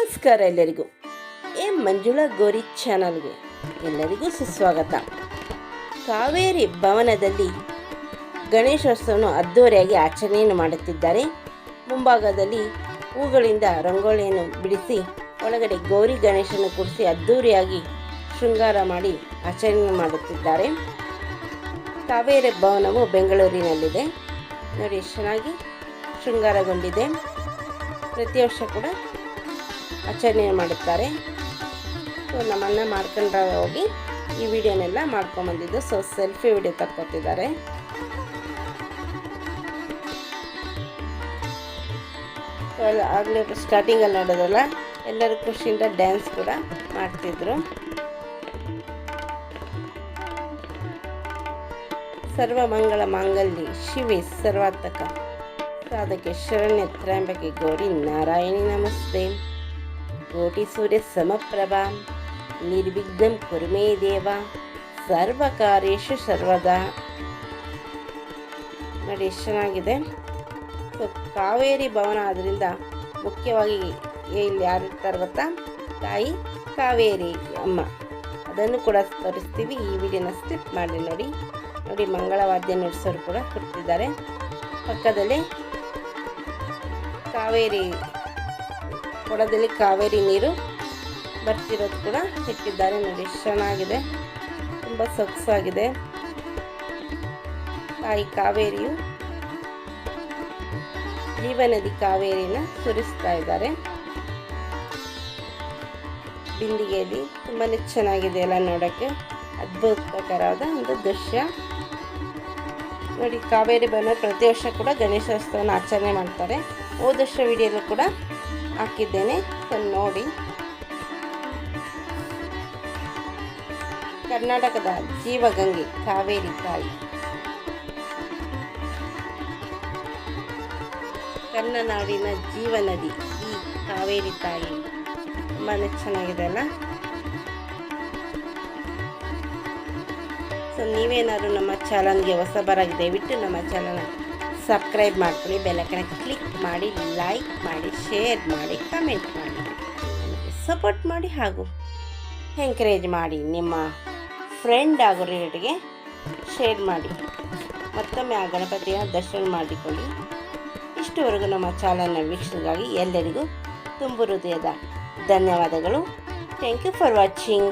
ನಮಸ್ಕಾರ ಎಲ್ಲರಿಗೂ. ಮಂಜುಳಾ ಗೌರಿ ಚಾನಲ್ಗೆ ಎಲ್ಲರಿಗೂ ಸುಸ್ವಾಗತ. ಕಾವೇರಿ ಭವನದಲ್ಲಿ ಗಣೇಶೋತ್ಸವವನ್ನು ಅದ್ದೂರಿಯಾಗಿ ಆಚರಣೆಯನ್ನು ಮಾಡುತ್ತಿದ್ದಾರೆ. ಮುಂಭಾಗದಲ್ಲಿ ಹೂಗಳಿಂದ ರಂಗೋಲಿಯನ್ನು ಬಿಡಿಸಿ ಒಳಗಡೆ ಗೌರಿ ಗಣೇಶನ ಕೂರಿಸಿ ಅದ್ದೂರಿಯಾಗಿ ಶೃಂಗಾರ ಮಾಡಿ ಆಚರಣೆ ಮಾಡುತ್ತಿದ್ದಾರೆ. ಕಾವೇರಿ ಭವನವು ಬೆಂಗಳೂರಿನಲ್ಲಿದೆ. ನೋಡಿ ಎಷ್ಟು ಚೆನ್ನಾಗಿ ಶೃಂಗಾರಗೊಂಡಿದೆ. ಪ್ರತಿ ವರ್ಷ ಕೂಡ ಆಚರಣೆ ಮಾಡುತ್ತಾರೆ. ಸೊ ನಮ್ಮನ್ನ ಮಾಡ್ಕೊಂಡ್ರೆ ಹೋಗಿ ಈ ವಿಡಿಯೋನೆಲ್ಲ ಮಾಡ್ಕೊಂಬಂದಿದ್ದು. ಸೊ ಸೆಲ್ಫಿ ವಿಡಿಯೋ ತಕ್ಕೊತಿದ್ದಾರೆ. ಆಗಲೇ ಸ್ಟಾರ್ಟಿಂಗಲ್ಲಿ ನೋಡೋದಲ್ಲ, ಎಲ್ಲರೂ ಖುಷಿಯಿಂದ ಡ್ಯಾನ್ಸ್ ಕೂಡ ಮಾಡ್ತಿದ್ರು. ಸರ್ವಮಂಗಳ ಮಾಂಗಲ್ಯ ಶಿವೆ ಸರ್ವಾರ್ಥಕ ಸಾಧಕೆ ಶರಣ್ಯ ತ್ರ್ಯಂಬಕೆ ಗೌರಿ ನಾರಾಯಣಿ ನಮಸ್ತೆ. ಕೋಟಿ ಸೂರ್ಯ ಸಮಪ್ರಭಾ ನಿರ್ವಿಘ್ನಂ ಕುರುಮೇ ದೇವ ಸರ್ವಕಾರ್ಯೇಷು ಸರ್ವದಾ. ನೋಡಿ ಎಷ್ಟು ಚೆನ್ನಾಗಿದೆ. ಸೊ ಕಾವೇರಿ ಭವನ ಆದ್ದರಿಂದ ಮುಖ್ಯವಾಗಿ ಇಲ್ಲಿ ಯಾರಿರ್ತಾರೆ ಗೊತ್ತಾ, ತಾಯಿ ಕಾವೇರಿ ಅಮ್ಮ. ಅದನ್ನು ಕೂಡ ತೋರಿಸ್ತೀವಿ. ಈ ವಿಡಿಯೋನ ಸ್ಕಿಪ್ ಮಾಡಿ ನೋಡಿ. ಮಂಗಳವಾದ್ಯ ನುಡಿಸೋರು ಕೂಡ ಕೊಡ್ತಿದ್ದಾರೆ. ಪಕ್ಕದಲ್ಲಿ ಕಾವೇರಿ ಕೊಡದಲ್ಲಿ ಕಾವೇರಿ ನೀರು ಬರ್ತಿರೋದು ಕೂಡ ಇಟ್ಟಿದ್ದಾರೆ. ನೋಡಿ ಎಷ್ಟು ಚೆನ್ನಾಗಿದೆ, ತುಂಬ ಸೊಗಸಾಗಿದೆ. ತಾಯಿ ಕಾವೇರಿಯು ಜೀವನದಿ ಕಾವೇರಿನ ಸುರಿಸ್ತಾ ಇದ್ದಾರೆ ಬಿಂದಿಗೆಯಲ್ಲಿ. ತುಂಬಾ ಚೆನ್ನಾಗಿದೆ ಎಲ್ಲ ನೋಡೋಕ್ಕೆ, ಅದ್ಭುತಕರವಾದ ಒಂದು ದೃಶ್ಯ. ನೋಡಿ ಕಾವೇರಿ ಭವನ ಪ್ರತಿ ವರ್ಷ ಕೂಡ ಗಣೇಶೋತ್ಸವನ ಆಚರಣೆ ಮಾಡ್ತಾರೆ. ಹೋದ ವರ್ಷ ವಿಡಿಯೋಲ್ಲೂ ಕೂಡ ಹಾಕಿದ್ದೇನೆ, ನೋಡಿ. ಕರ್ನಾಟಕದ ಜೀವಗಂಗೆ ಕಾವೇರಿ ತಾಯಿ, ಕನ್ನನಾಡಿನ ಜೀವನದಿ ಈ ಕಾವೇರಿ ತಾಯಿ. ತುಂಬಾ ಚೆನ್ನಾಗಿದೆ ಅಲ್ಲ. ಸೊ ನೀವೇನಾದ್ರು ನಮ್ಮ ಚಾನಲ್ಗೆ ಹೊಸಬರಾಗಿ ದಯವಿಟ್ಟು ನಮ್ಮ ಚಾನಲ್ನ ಸಬ್ಸ್ಕ್ರೈಬ್ ಮಾಡ್ಕೊಳ್ಳಿ, ಬೆಲ್ಲೈಕನ್ ಕ್ಲಿಕ್ ಮಾಡಿ, ಲೈಕ್ ಮಾಡಿ, ಶೇರ್ ಮಾಡಿ, ಕಮೆಂಟ್ ಮಾಡಿ, ನಮಗೆ ಸಪೋರ್ಟ್ ಮಾಡಿ ಹಾಗೂ ಎಂಕರೇಜ್ ಮಾಡಿ. ನಿಮ್ಮ ಫ್ರೆಂಡ್ ಹಾಗೂ ರಿಲೇಟಿವ್ಗೆ ಶೇರ್ ಮಾಡಿ. ಮತ್ತೊಮ್ಮೆ ಆ ಗಣಪತಿಯ ದರ್ಶನ ಮಾಡಿಕೊಳ್ಳಿ. ಇಷ್ಟುವರೆಗೂ ನಮ್ಮ ಚಾನಲ್ನ ವೀಕ್ಷಣೆಗಾಗಿ ಎಲ್ಲರಿಗೂ ತುಂಬು ಹೃದಯದ ಧನ್ಯವಾದಗಳು. Thank you for watching.